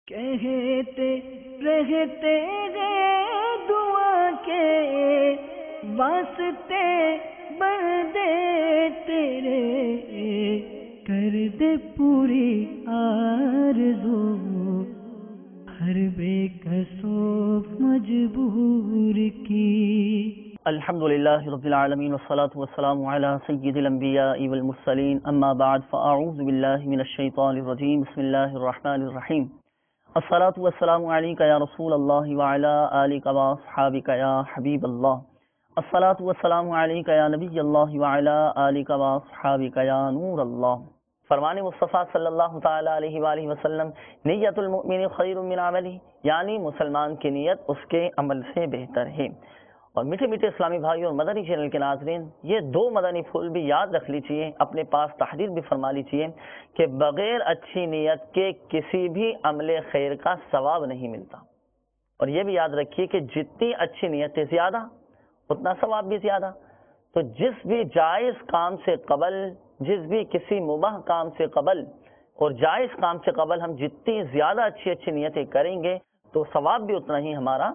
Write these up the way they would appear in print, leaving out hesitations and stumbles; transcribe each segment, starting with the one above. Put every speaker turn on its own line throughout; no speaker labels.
کہتے رہتے ہیں دعا کے واسطے بندے تیرے، کر دے پوری آرزو ہر بے کسو مجبور کی۔
الحمدللہ رب العالمین والصلاة والسلام علی سید الانبیاء والمرسلین، اما بعد فاعوذ باللہ من الشیطان الرجیم، بسم اللہ الرحمن الرحیم۔ الصلاة والسلام علیکہ یا رسول اللہ وعلی آلکہ واصحابکہ یا حبیب اللہ۔ الصلاة والسلام علیکہ یا نبی اللہ وعلی آلکہ واصحابکہ یا نور اللہ۔ فرمان مصطفیٰ صلی اللہ تعالی علیہ وآلہ وسلم، نیت المؤمن خیر من عملہ، یعنی مسلمان کی نیت اس کے عمل سے بہتر ہے۔ اور میٹھے میٹھے اسلامی بھائی اور مدنی چینل کے ناظرین، یہ دو مدنی پھول بھی یاد رکھ لیجیے، اپنے پاس تحریر بھی فرما لیجیے کہ بغیر اچھی نیت کے کسی بھی عمل خیر کا ثواب نہیں ملتا۔ اور یہ بھی یاد رکھیے کہ جتنی اچھی نیتیں زیادہ اتنا ثواب بھی زیادہ۔ تو جس بھی جائز کام سے قبل، جس بھی کسی مباح کام سے قبل اور جائز کام سے قبل ہم جتنی زیادہ اچھی نیتیں کریں گے تو ثواب بھی اتنا ہی ہمارا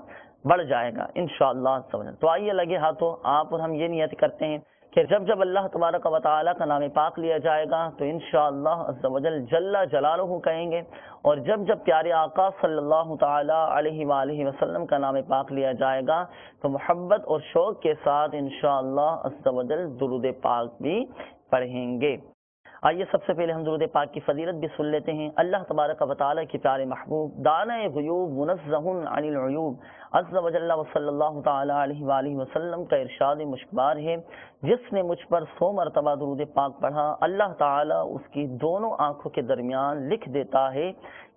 بڑھ جائے گا انشاءاللہ۔ تو آئیے لگے ہاتھوں آپ اور ہم یہ نیت کرتے ہیں کہ جب جب اللہ تبارک و تعالیٰ کا نام پاک لیا جائے گا تو انشاءاللہ عز و جل جل جلالہ کہیں گے، اور جب جب پیارے آقا صلی اللہ تعالیٰ علیہ وآلہ وسلم کا نام پاک لیا جائے گا تو محبت اور شوق کے ساتھ انشاءاللہ عز و جل درود پاک بھی پڑھیں گے۔ آئیے سب سے پہلے ہم درود پاک کی فضیلت بھی سن لیتے ہیں۔ اللہ تبارک و تعالیٰ کی پیارے محبوب دانہ غیوب منزہ عن العیوب عز و جل و صلی اللہ تعالیٰ علیہ وآلہ وسلم کا ارشاد مشکبار ہے، جس نے مجھ پر 100 مرتبہ درود پاک پڑھا اللہ تعالیٰ اس کی دونوں آنکھوں کے درمیان لکھ دیتا ہے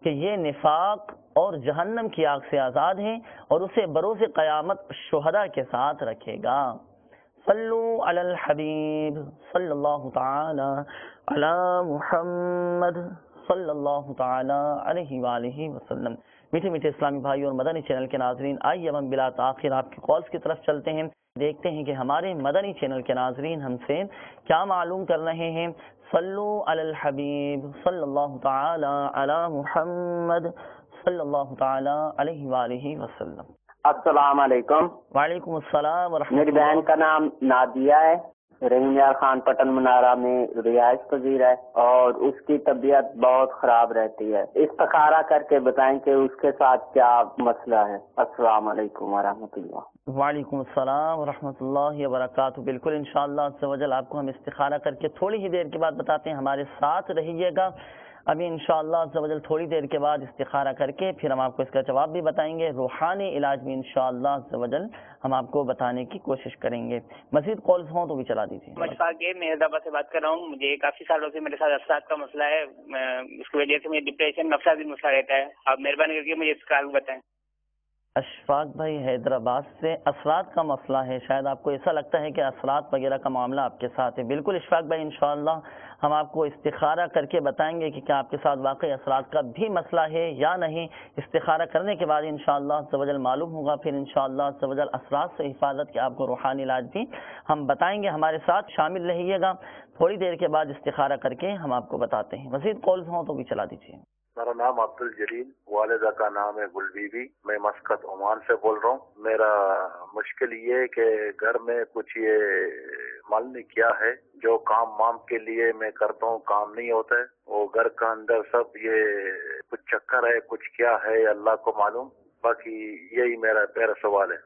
کہ یہ نفاق اور جہنم کی آگ سے آزاد ہے، اور اسے بروز قیامت شہداء کے ساتھ رکھے گا۔ صلو علی الحبیب صلی اللہ تعالی علی محمد صلی اللہ تعالی علیہ وآلہ وسلم۔ میٹھے میٹھے اسلامی بھائی اور مدنی چینل کے ناظرین، آئیے ہم بلا تاخیر آپ کی کالز کی طرف چلتے ہیں، دیکھتے ہیں کہ ہمارے مدنی چینل کے ناظرین ہم سے کیا معلوم کر رہے ہیں۔ صلو علی الحبیب صلی اللہ تعالی علی محمد صلی اللہ تعالی علیہ وآلہ وسلم۔
السلام علیکم۔
وعلیکم السلام ورحمۃ
میری
اللہ۔
بہن کا نام نادیہ ہے، رحیم یار خان پٹن منارہ میں رہائش پذیر ہے، اور اس کی طبیعت بہت خراب رہتی ہے۔ استخارہ کر کے بتائیں کہ اس کے ساتھ کیا مسئلہ ہے۔ السلام علیکم ورحمۃ اللہ۔
وعلیکم السلام ورحمۃ اللہ وبرکاتہ۔ بالکل انشاءاللہ عز و جل آپ کو ہم استخارہ کر کے تھوڑی ہی دیر کے بعد بتاتے ہیں، ہمارے ساتھ رہیے گا۔ ابھی انشاءاللہ عز و جل تھوڑی دیر کے بعد استخارہ کر کے پھر ہم آپ کو اس کا جواب بھی بتائیں گے، روحانی علاج بھی انشاءاللہ عز و جل ہم آپ کو بتانے کی کوشش کریں گے۔ مزید کالز ہوں تو بھی چلا دیجیے۔
مشفاق یہ میں حیدرآباد سے بات کر رہا ہوں۔ مجھے کافی سالوں سے میرے ساتھ اثرات کا مسئلہ ہے، اس کی وجہ سے مجھے ڈپریشن نفسیاتی مسئلہ رہتا ہے۔ آپ مہربانی کر کے مجھے اس کا حل بتائیں۔
اشفاق بھائی حیدرآباد سے اثرات کا مسئلہ ہے، شاید آپ کو ایسا لگتا ہے کہ اثرات وغیرہ کا معاملہ آپ کے ساتھ ہے۔ بالکل اشفاق بھائی انشاءاللہ ہم آپ کو استخارہ کر کے بتائیں گے کہ کیا آپ کے ساتھ واقعی اثرات کا بھی مسئلہ ہے یا نہیں۔ استخارہ کرنے کے بعد انشاءاللہ عز و جل معلوم ہوگا، پھر انشاءاللہ عز و جل اثرات سے حفاظت کے آپ کو روحانی علاج بھی ہم بتائیں گے۔ ہمارے ساتھ شامل رہیے گا، تھوڑی دیر کے بعد استخارہ کر کے ہم آپ کو بتاتے ہیں۔ مزید کالز ہوں تو بھی چلا دیجیے۔
میرا نام عبد الجلیل، والدہ کا نام ہے گل بی بی، میں مسقط عمان سے بول رہا ہوں۔ میرا مشکل یہ ہے کہ گھر میں کچھ یہ مال نے کیا ہے، جو کام وام کے لیے میں کرتا ہوں کام نہیں ہوتا ہے، وہ گھر کا اندر سب یہ کچھ چکر ہے، کچھ کیا ہے اللہ کو معلوم۔ باقی یہی میرا سوال ہے۔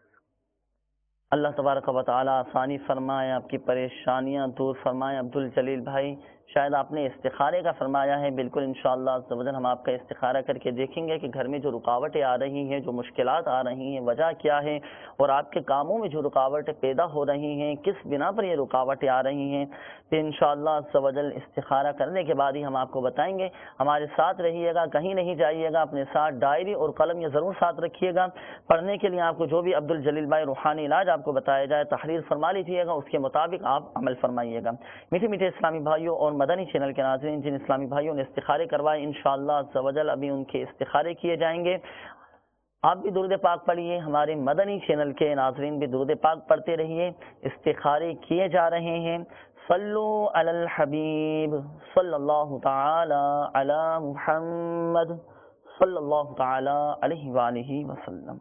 اللہ تبارک و تعالی آسانی فرمائے، آپ کی پریشانیاں دور فرمائے۔ عبد الجلیل بھائی شاید آپ نے استخارے کا فرمایا ہے، بالکل انشاءاللہ عز و جل ہم آپ کا استخارہ کر کے دیکھیں گے کہ گھر میں جو رکاوٹیں آ رہی ہیں، جو مشکلات آ رہی ہیں، وجہ کیا ہے، اور آپ کے کاموں میں جو رکاوٹیں پیدا ہو رہی ہیں کس بنا پر یہ رکاوٹیں آ رہی ہیں۔ پھر انشاءاللہ عز و جل استخارہ کرنے کے بعد ہی ہم آپ کو بتائیں گے۔ ہمارے ساتھ رہیے گا، کہیں نہیں جائیے گا، اپنے ساتھ ڈائری اور قلم یہ ضرور ساتھ رکھیے گا، پڑھنے کے لیے آپ کو جو بھی عبد الجلیل بھائی روحانی علاج آپ کو بتایا جائے تحریر فرما لیجیے گا، اس کے مطابق آپ عمل فرمائیے گا۔ میٹھے میٹھے اسلامی بھائیوں اور مدنی چینل کے ناظرین، جن اسلامی بھائیوں نے استخارے کروائے انشاءاللہ عز و جل ابھی ان کے استخارے کیے جائیں گے۔ آپ بھی درود پاک پڑھیے، ہمارے مدنی چینل کے ناظرین بھی درود پاک پڑھتے رہیے۔ استخارے کیے جا رہے ہیں۔ صلو علی الحبیب صلی اللہ تعالی علی محمد صلی اللہ تعالی علیہ وآلہ وسلم۔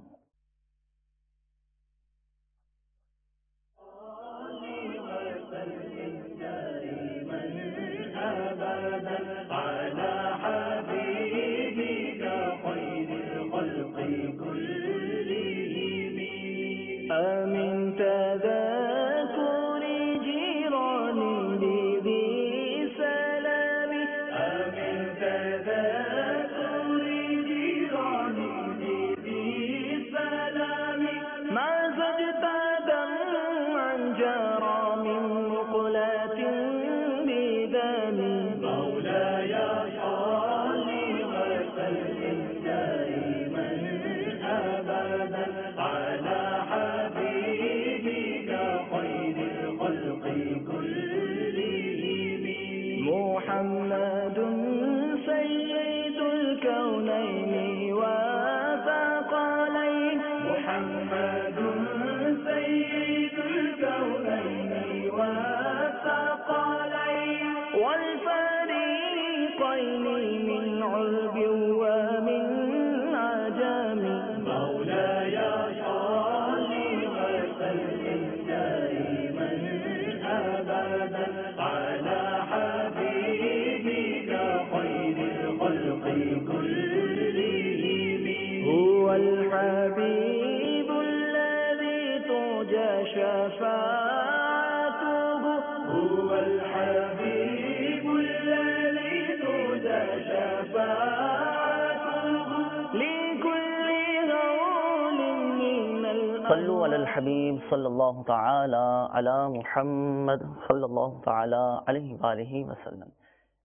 صلو علی الحبیب صلی اللہ تعالی علی محمد صلی اللہ تعالی علیہ وآلہ وسلم۔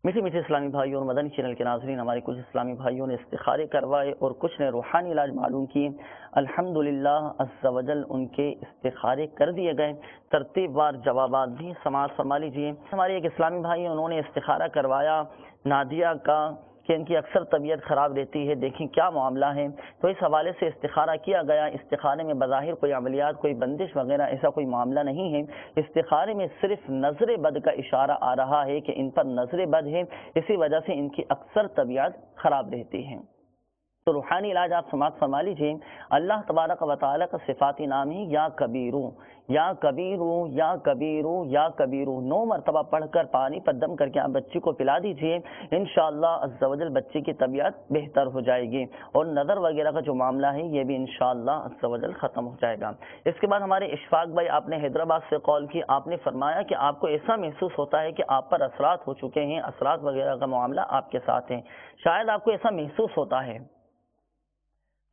میٹھے میٹھے اسلامی بھائیوں اور مدنی چینل کے ناظرین، ہمارے کچھ اسلامی بھائیوں نے استخارے کروائے اور کچھ نے روحانی علاج معلوم کیے۔ الحمدللہ عز و جل ان کے استخارے کر دیے گئے، ترتیب وار جوابات بھی سماعت فرما لیجیے۔ ہمارے ایک اسلامی بھائی انہوں نے استخارہ کروایا نادیہ کا کہ ان کی اکثر طبیعت خراب رہتی ہے، دیکھیں کیا معاملہ ہے۔ تو اس حوالے سے استخارہ کیا گیا۔ استخارے میں بظاہر کوئی عملیات، کوئی بندش وغیرہ ایسا کوئی معاملہ نہیں ہے۔ استخارے میں صرف نظر بد کا اشارہ آ رہا ہے کہ ان پر نظر بد ہے، اسی وجہ سے ان کی اکثر طبیعت خراب رہتی ہے۔ تو روحانی علاج آپ سماعت فرما لیجیے۔ اللہ تبارک و تعالیٰ کا صفاتی نام ہے یا کبیرو، یا کبیرو، یا کبیرو، یا کبیرو۔ 9 مرتبہ پڑھ کر پانی پر دم کر کے آپ بچی کو پلا دیجیے، انشاءاللہ عز و جل بچی کی طبیعت بہتر ہو جائے گی، اور نظر وغیرہ کا جو معاملہ ہے یہ بھی انشاءاللہ عز و جل ختم ہو جائے گا۔ اس کے بعد ہمارے اشفاق بھائی، آپ نے حیدرآباد سے کال کی، آپ نے فرمایا کہ آپ کو ایسا محسوس ہوتا ہے کہ آپ پر اثرات ہو چکے ہیں، اثرات وغیرہ کا معاملہ آپ کے ساتھ ہے، شاید آپ کو ایسا محسوس ہوتا ہے۔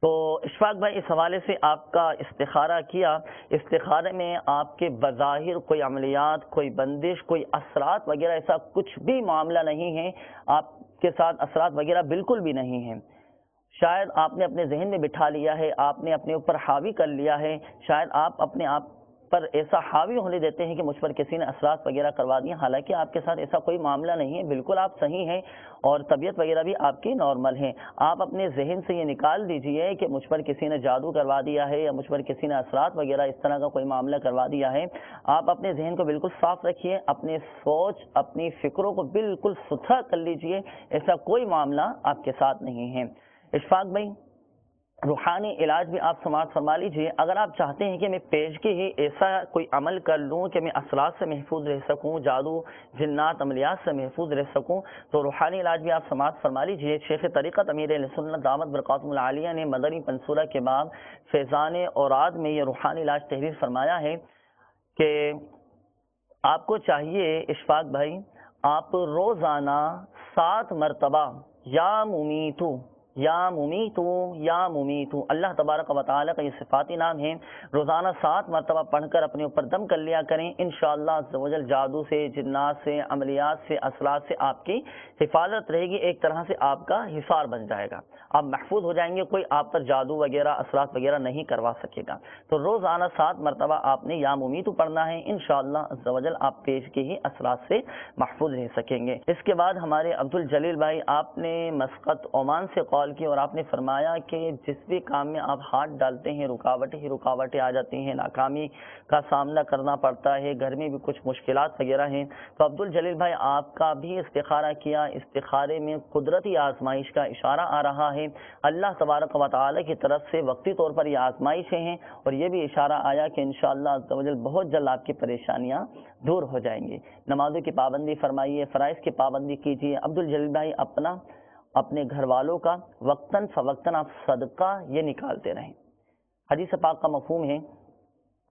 تو اشفاق بھائی اس حوالے سے آپ کا استخارہ کیا، استخارے میں آپ کے بظاہر کوئی عملیات، کوئی بندش، کوئی اثرات وغیرہ ایسا کچھ بھی معاملہ نہیں ہے، آپ کے ساتھ اثرات وغیرہ بالکل بھی نہیں ہیں۔ شاید آپ نے اپنے ذہن میں بٹھا لیا ہے، آپ نے اپنے اوپر حاوی کر لیا ہے، شاید آپ اپنے آپ پر ایسا حاوی ہونے دیتے ہیں کہ مجھ پر کسی نے اثرات وغیرہ کروا دیے، حالانکہ آپ کے ساتھ ایسا کوئی معاملہ نہیں ہے، بالکل آپ صحیح ہیں اور طبیعت وغیرہ بھی آپ کی نارمل ہے۔ آپ اپنے ذہن سے یہ نکال دیجئے کہ مجھ پر کسی نے جادو کروا دیا ہے یا مجھ پر کسی نے اثرات وغیرہ اس طرح کا کوئی معاملہ کروا دیا ہے۔ آپ اپنے ذہن کو بالکل صاف رکھیے، اپنے سوچ، اپنی فکروں کو بالکل ستھرا کر لیجئے، ایسا کوئی معاملہ آپ کے ساتھ نہیں ہے۔ اشفاق بھائی روحانی علاج بھی آپ سماعت فرما لیجیے۔ اگر آپ چاہتے ہیں کہ میں پیش کے ہی ایسا کوئی عمل کر لوں کہ میں اثرات سے محفوظ رہ سکوں، جادو جنات عملیات سے محفوظ رہ سکوں، تو روحانی علاج بھی آپ سماعت فرما لیجیے۔ شیخ طریقت امیر اہل سنت دامت برکاتہم العالیہ نے مدنی پنصورہ کے باب فیضان اوراد میں یہ روحانی علاج تحریر فرمایا ہے کہ آپ کو چاہیے اشفاق بھائی، آپ روزانہ 7 مرتبہ یا ممیتو، یا ممیتو، یا ممیتو، اللہ تبارک و تعالیٰ کا یہ صفاتی نام ہے، روزانہ 7 مرتبہ پڑھ کر اپنے اوپر دم کر لیا کریں، انشاءاللہ عز و جل جادو سے، جنات سے، عملیات سے، اثرات سے آپ کی حفاظت رہے گی، ایک طرح سے آپ کا حصار بن جائے گا، آپ محفوظ ہو جائیں گے، کوئی آپ پر جادو وغیرہ اثرات وغیرہ نہیں کروا سکے گا۔ تو روزانہ 7 مرتبہ آپ نے یا ممیتو پڑھنا ہے، انشاءاللہ عز و جل آپ پیش کے ہی اثرات سے محفوظ رہ سکیں گے۔ اس کے بعد ہمارے عبد الجلیل بھائی، آپ نے مسقط عمان سے کال کی اور آپ نے فرمایا کہ جس بھی کام میں آپ ہاتھ ڈالتے ہیں رکاوٹیں ہی رکاوٹیں آ جاتی ہیں، ناکامی کا سامنا کرنا پڑتا ہے، گھر میں بھی کچھ مشکلات وغیرہ ہیں، تو عبد الجلیل بھائی آپ کا بھی استخارہ کیا، استخارے میں قدرتی آزمائش کا اشارہ آ رہا ہے، اللہ تبارک و تعالی کی طرف سے وقتی طور پر یہ آزمائشیں ہیں، اور یہ بھی اشارہ آیا کہ انشاءاللہ عز و جل بہت جلد آپ کی پریشانیاں دور ہو جائیں گی۔ نمازوں کی پابندی فرمائیے، فرائض کی پابندی کیجیے۔ عبد الجلیل بھائی اپنے گھر والوں کا وقتاً فوقتاً آپ صدقہ یہ نکالتے رہیں۔ حدیث پاک کا مفہوم ہے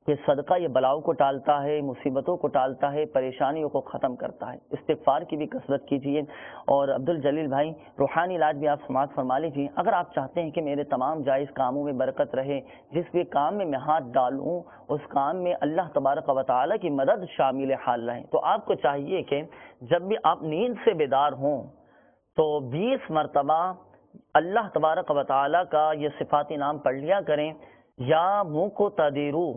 کہ صدقہ یہ بلاؤں کو ٹالتا ہے، مصیبتوں کو ٹالتا ہے، پریشانیوں کو ختم کرتا ہے۔ استغفار کی بھی کثرت کیجیے۔ اور عبد الجلیل بھائی روحانی علاج بھی آپ سماعت فرما لیجیے۔ اگر آپ چاہتے ہیں کہ میرے تمام جائز کاموں میں برکت رہے، جس بھی کام میں ہاتھ ڈالوں اس کام میں اللہ تبارک و تعالی کی مدد شامل حال رہے، تو آپ کو چاہیے کہ جب بھی آپ نیند سے بیدار ہوں تو 20 مرتبہ اللہ تبارک و تعالی کا یہ صفاتی نام پڑھ لیا کریں، یا مقتدرو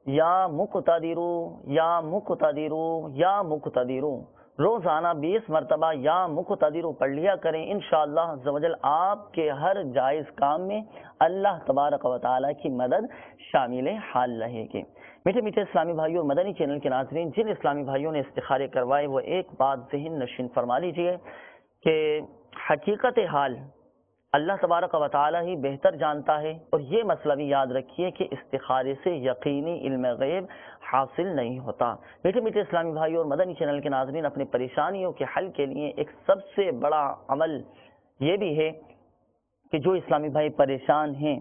یا مقتدرو یا مقتدرو یا مقتدرو، روزانہ 20 مرتبہ یا مقتدرو پڑھ لیا کریں۔ انشاءاللہ عز و جل آپ کے ہر جائز کام میں اللہ تبارک و تعالی کی مدد شامل حال رہے گی۔ میٹھے میٹھے اسلامی بھائیوں اور مدنی چینل کے ناظرین، جن اسلامی بھائیوں نے استخارے کروائے وہ ایک بات ذہن نشین فرما لیجئے کہ حقیقت حال اللہ تبارک و تعالی ہی بہتر جانتا ہے، اور یہ مسئلہ بھی یاد رکھیے کہ استخارے سے یقینی علم غیب حاصل نہیں ہوتا۔ میٹھے میٹھے اسلامی بھائیوں اور مدنی چینل کے ناظرین، اپنی پریشانیوں کے حل کے لیے ایک سب سے بڑا عمل یہ بھی ہے کہ جو اسلامی بھائی پریشان ہیں،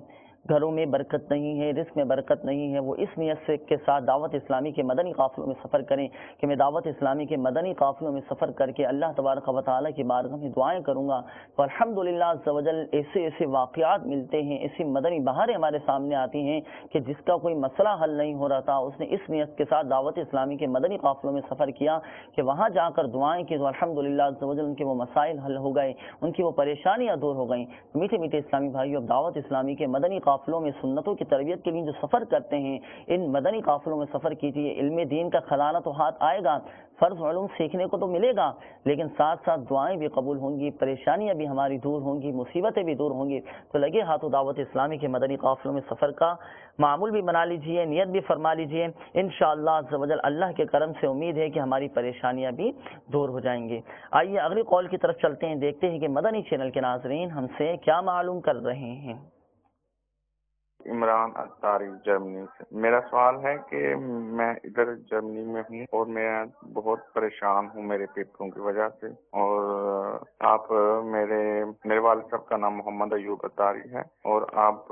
گھروں میں برکت نہیں ہے، رزق میں برکت نہیں ہے، وہ اس نیت سے کے ساتھ دعوت اسلامی کے مدنی قافلوں میں سفر کریں کہ میں دعوت اسلامی کے مدنی قافلوں میں سفر کر کے اللہ تبارک و تعالیٰ کی بارگاہ میں دعائیں کروں گا، تو الحمدللہ عز و جل ایسے واقعات ملتے ہیں، ایسی مدنی بہاریں ہمارے سامنے آتی ہیں کہ جس کا کوئی مسئلہ حل نہیں ہو رہا تھا، اس نے اس نیت کے ساتھ دعوت اسلامی کے مدنی قافلوں میں سفر کیا کہ وہاں جا کر دعائیں کی تو الحمدللہ عز و جل ان کے وہ مسائل حل ہو گئے، ان کی وہ پریشانیاں دور ہو گئیں۔ میٹھے میٹھے اسلامی بھائیوں، اب دعوت اسلامی کے مدنی قافلوں میں سنتوں کی تربیت کے لیے جو سفر کرتے ہیں، ان مدنی قافلوں میں سفر کیجیے، علم دین کا خزانہ تو ہاتھ آئے گا، فرض علوم سیکھنے کو تو ملے گا، لیکن ساتھ ساتھ دعائیں بھی قبول ہوں گی، پریشانیاں بھی ہماری دور ہوں گی، مصیبتیں بھی دور ہوں گی۔ تو لگے ہاتھوں دعوت اسلامی کے مدنی قافلوں میں سفر کا معمول بھی بنا لیجئے، نیت بھی فرما لیجئے، انشاءاللہ عز و جل اللہ کے کرم سے امید ہے کہ ہماری پریشانیاں بھی دور ہو جائیں گی۔ آئیے اگلی قول کی طرف چلتے ہیں، دیکھتے ہیں کہ مدنی چینل کے ناظرین ہم سے کیا معلوم کر رہے ہیں۔
عمران اتاری جرمنی سے میرا سوال ہے کہ میں ادھر جرمنی میں ہوں اور میں بہت پریشان ہوں میرے پیپروں کی وجہ سے، اور آپ میرے والد صاحب کا نام محمد ایوب اتاری ہے، اور آپ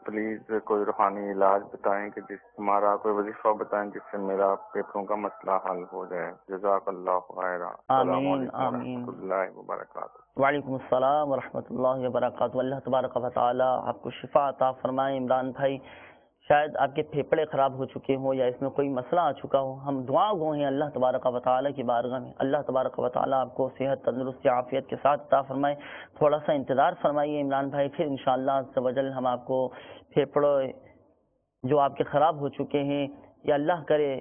پلیز کوئی روحانی علاج بتائیں کہ ہمارا کوئی وظیفہ بتائیں جس سے میرا پیپروں کا مسئلہ حل ہو جائے۔ جزاک اللہ خیر۔ السلام علیکم ورحمۃ اللہ وبرکاتہ۔
وعلیکم السلام ورحمۃ اللہ وبرکاتہ۔ اللہ تبارک و تعالی آپ کو شفا عطا فرمائے۔ عمران بھائی، شاید آپ کے پھیپھڑے خراب ہو چکے ہوں یا اس میں کوئی مسئلہ آ چکا ہو، ہم دعا گو ہیں اللہ تبارک و تعالی کی بارگاہ میں، اللہ تبارک و تعالی آپ کو صحت، تندرستی، عافیت کے ساتھ عطا فرمائے۔ تھوڑا سا انتظار فرمائیے عمران بھائی، پھر انشاءاللہ عز و جل ہم آپ کو پھیپھڑے جو آپ کے خراب ہو چکے ہیں یا اللہ کرے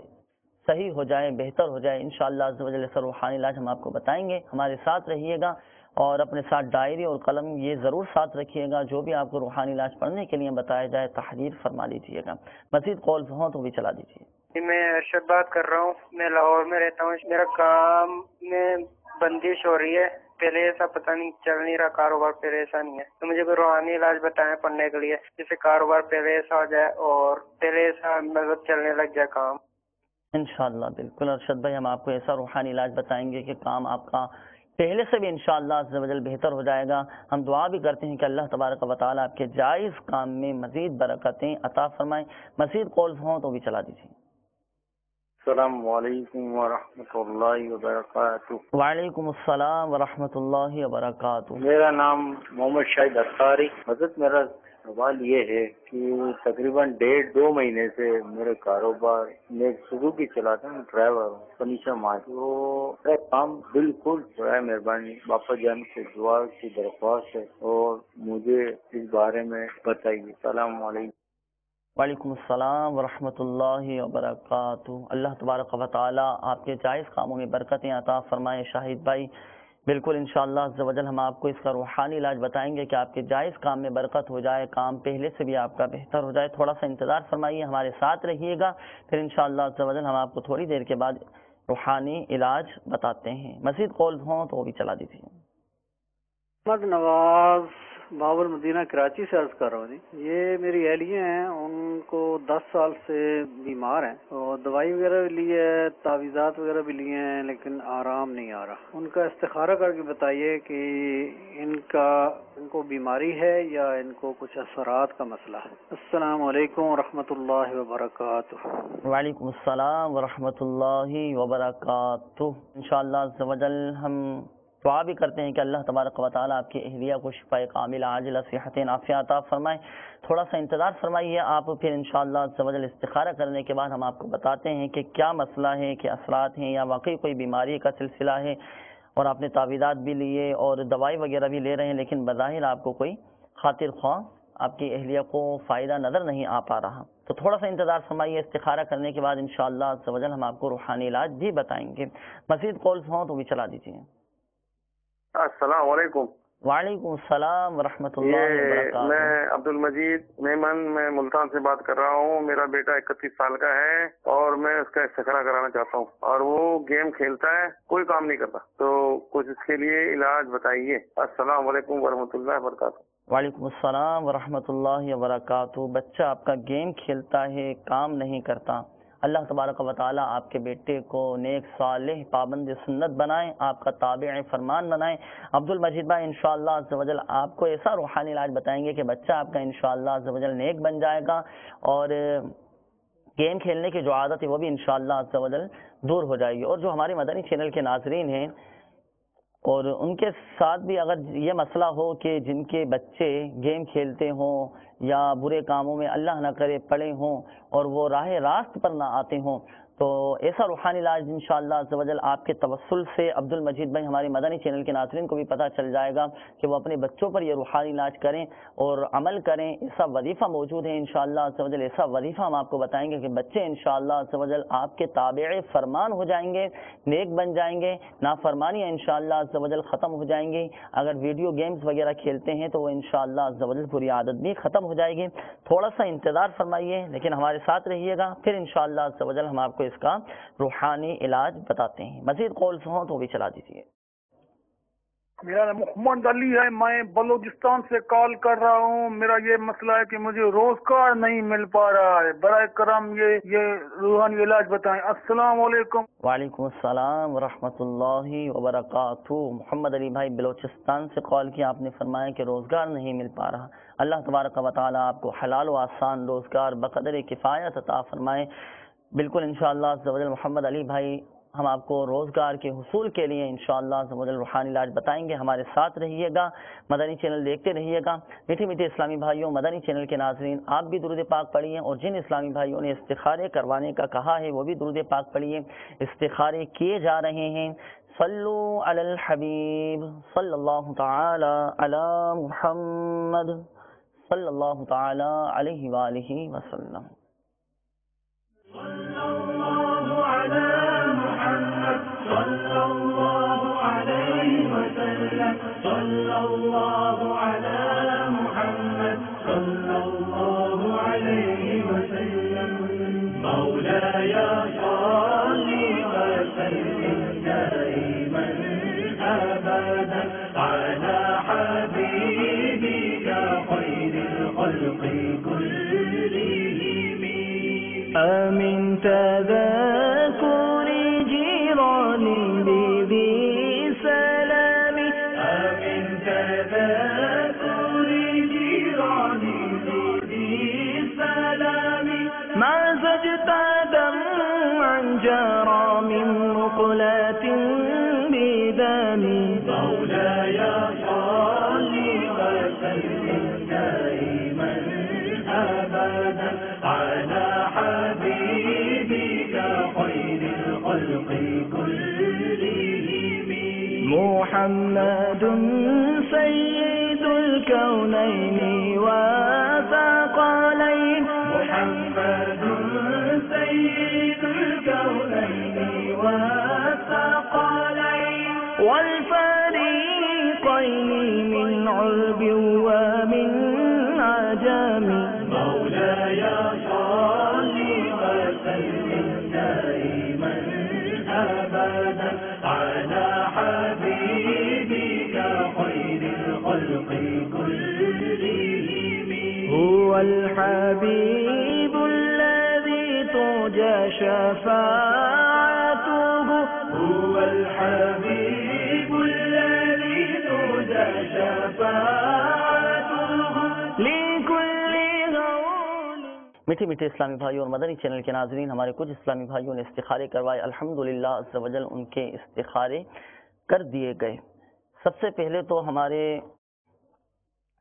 صحیح ہو جائے، بہتر ہو جائے، انشاءاللہ عز و جل ایسا روحانی علاج ہم آپ کو بتائیں گے۔ ہمارے ساتھ رہیے گا اور اپنے ساتھ ڈائری اور قلم یہ ضرور ساتھ رکھیے گا، جو بھی آپ کو روحانی علاج پڑھنے کے لیے بتایا جائے تحریر فرما لیجیے گا۔ مزید کالز ہوں تو بھی چلا دیجیے۔
میں ارشد بات کر رہا ہوں، میں لاہور میں رہتا ہوں۔ میرا کام میں بندش ہو رہی ہے، پہلے ایسا پتہ نہیں چل نہیں رہا، کاروبار پہلے ایسا نہیں ہے، تو مجھے کوئی روحانی علاج بتائیں پڑھنے کے لیے جس سے کاروبار پہلے ایسا ہو جائے اور پہلے ایسا مطلب چلنے لگ جائے کام۔
انشاءاللہ بالکل ارشد بھائی، ہم آپ کو ایسا روحانی علاج بتائیں گے کہ کام آپ کا پہلے سے بھی انشاءاللہ عز و جل بہتر ہو جائے گا۔ ہم دعا بھی کرتے ہیں کہ اللہ تبارک و تعالیٰ آپ کے جائز کام میں مزید برکتیں عطا فرمائیں۔ مزید کالز ہوں تو بھی چلا دیجیے۔
السلام علیکم ورحمۃ اللہ وبرکاتہ۔
وعلیکم السلام ورحمۃ اللہ وبرکاتہ۔
میرا نام محمد شاہد اتاری۔ حضرت میرا سوال یہ ہے کہ تقریباً 1.5-2 مہینے سے میرے کاروبار میں سزوکی چلاتا ہوں، ڈرائیور ہوں، فنیچر مارکیٹ، وہ میرا کام بالکل برائے مہربانی باپا جان سے دعا کی درخواست ہے اور مجھے اس بارے میں بتائیے۔ السلام علیکم۔
وعلیکم السلام ورحمۃ اللہ وبرکاتہ۔ اللہ تبارک و تعالیٰ آپ کے جائز کاموں میں برکتیں عطا فرمائے۔ شاہد بھائی، بالکل انشاءاللہ عز و جل ہم آپ کو اس کا روحانی علاج بتائیں گے کہ آپ کے جائز کام میں برکت ہو جائے، کام پہلے سے بھی آپ کا بہتر ہو جائے. تھوڑا سا انتظار فرمائیے، ہمارے ساتھ رہیے گا، پھر انشاءاللہ عز و جل ہم آپ کو تھوڑی دیر کے بعد روحانی علاج بتاتے ہیں. مزید کالز ہوں تو وہ بھی چلا دیجیے.
محمد نواز بابل مدینہ کراچی سے عرض کر رہا ہوں جی. یہ میری اہلیہ ہیں، ان کو 10 سال سے بیمار ہیں اور دوائی وغیرہ بھی لی ہے، تعویذات وغیرہ بھی لیے ہیں، لیکن آرام نہیں آ رہا. ان کا استخارہ کر کے بتائیے کہ ان کو بیماری ہے یا ان کو کچھ اثرات کا مسئلہ ہے. السلام علیکم ورحمۃ اللہ وبرکاتہ.
وعلیکم السلام ورحمۃ اللہ وبرکاتہ. انشاءاللہ عز و جل ہم دعا بھی کرتے ہیں کہ اللہ تبارک و تعالیٰ آپ کی اہلیہ کو شفاء کاملہ عاجلہ صحت عافیہ عطا فرمائے. تھوڑا سا انتظار فرمائیے آپ، پھر انشاءاللہ عز و جل استخارہ کرنے کے بعد ہم آپ کو بتاتے ہیں کہ کیا مسئلہ ہے، کیا اثرات ہیں، یا واقعی کوئی بیماری کا سلسلہ ہے اور آپ نے تعویذات بھی لیے اور دوائی وغیرہ بھی لے رہے ہیں، لیکن بظاہر آپ کو کوئی خاطر خواہ آپ کی اہلیہ کو فائدہ نظر نہیں آ پا رہا. تو تھوڑا سا انتظار فرمائیے، استخارہ کرنے کے بعد انشاءاللہ عز و جل ہم آپ کو روحانی علاج بھی بتائیں گے. مزید کالز ہوں تو بھی چلا دیجیے.
السلام علیکم.
وعلیکم السلام ورحمۃ اللہ وبرکاتہ.
میں عبد المجید میمن، میں ملتان سے بات کر رہا ہوں. میرا بیٹا 31 سال کا ہے اور میں اس کا استخارہ کرانا چاہتا ہوں، اور وہ گیم کھیلتا ہے، کوئی کام نہیں کرتا، تو کچھ اس کے لیے علاج بتائیے. السلام علیکم ورحمۃ اللہ وبرکاتہ.
وعلیکم السلام ورحمۃ اللہ وبرکاتہ. بچہ آپ کا گیم کھیلتا ہے، کام نہیں کرتا. اللہ تبارک و تعالیٰ آپ کے بیٹے کو نیک صالح پابند سنت بنائیں، آپ کا تابع فرمان بنائیں. عبد المجید بھائی انشاءاللہ عز و جل آپ کو ایسا روحانی علاج بتائیں گے کہ بچہ آپ کا انشاءاللہ عز و جل نیک بن جائے گا، اور گیم کھیلنے کی جو عادت ہے وہ بھی انشاءاللہ عز و جل دور ہو جائے گی. اور جو ہمارے مدنی چینل کے ناظرین ہیں اور ان کے ساتھ بھی اگر یہ مسئلہ ہو کہ جن کے بچے گیم کھیلتے ہوں یا برے کاموں میں اللہ نہ کرے پڑے ہوں اور وہ راہ راست پر نہ آتے ہوں، تو ایسا روحانی علاج انشاءاللہ عز و جل آپ کے توسل سے عبد المجید بھائی ہمارے مدنی چینل کے ناظرین کو بھی پتہ چل جائے گا کہ وہ اپنے بچوں پر یہ روحانی علاج کریں اور عمل کریں. ایسا وظیفہ موجود ہے انشاءاللہ عز و جل. ایسا وظیفہ ہم آپ کو بتائیں گے کہ بچے انشاءاللہ عز و جل آپ کے تابع فرمان ہو جائیں گے، نیک بن جائیں گے، نافرمانیاں انشاءاللہ عز و جل ختم ہو جائیں گی. اگر ویڈیو گیمز وغیرہ کھیلتے ہیں تو وہ انشاءاللہ عز و جل پوری عادت بھی ختم ہو جائے گی. تھوڑا سا انتظار فرمائیے لیکن ہمارے ساتھ رہیے گا، پھر انشاءاللہ عز و جل ہم آپ کو اس کا روحانی علاج بتاتے ہیں. مزید کالز ہوں تو بھی چلا دیجیے.
میرا نام محمد علی ہے، میں بلوچستان سے کال کر رہا ہوں. میرا یہ مسئلہ ہے کہ مجھے روزگار نہیں مل پا رہا ہے، برائے کرم یہ روحانی علاج بتائیں. السلام علیکم.
وعلیکم السلام ورحمۃ اللہ وبرکاتہ. محمد علی بھائی بلوچستان سے کال کیا، آپ نے فرمایا کہ روزگار نہیں مل پا رہا. اللہ تبارک و تعالیٰ آپ کو حلال و آسان روزگار بقدر کفایت عطا فرمائے. بالکل انشاءاللہ عز و جل محمد علی بھائی ہم آپ کو روزگار کے حصول کے لیے انشاءاللہ عز و جل روحانی علاج بتائیں گے. ہمارے ساتھ رہیے گا، مدنی چینل دیکھتے رہیے گا. میٹھے میٹھے اسلامی بھائیوں، مدنی چینل کے ناظرین آپ بھی درود پاک پڑھیے، اور جن اسلامی بھائیوں نے استخارے کروانے کا کہا ہے وہ بھی درود پاک پڑھیے. استخارے کیے جا رہے ہیں. صلو علی الحبیب صلی اللہ تعالی علی محمد صلی اللہ تعالی علیہ وآلہ وسلم.
من تذكر جيراني بذي سلامي، من تذكر جيراني بذي سلامي، ما زجت دمعا جرى من نقلات بدمي. مولاي صل وسلم دائما أبدا على حبيبك خير الخلق كلهم. محمد سيد الكونين وثقلين، محمد سيد الكونين وثقلين، والفارق مولاي صل وسلم دائما أبدا على حبيبك خير الخلق كلهم.
هو الحبيب الذي ترجى شفاعته.
هو الحبيب الذي ترجى شفاعته
لكل غول.
میٹھے میٹھے اسلامی بھائیوں اور مدنی چینل کے ناظرین، ہمارے کچھ اسلامی بھائیوں نے استخارے کروائے، الحمدللہ عز و جل ان کے استخارے کر دیے گئے. سب سے پہلے تو ہمارے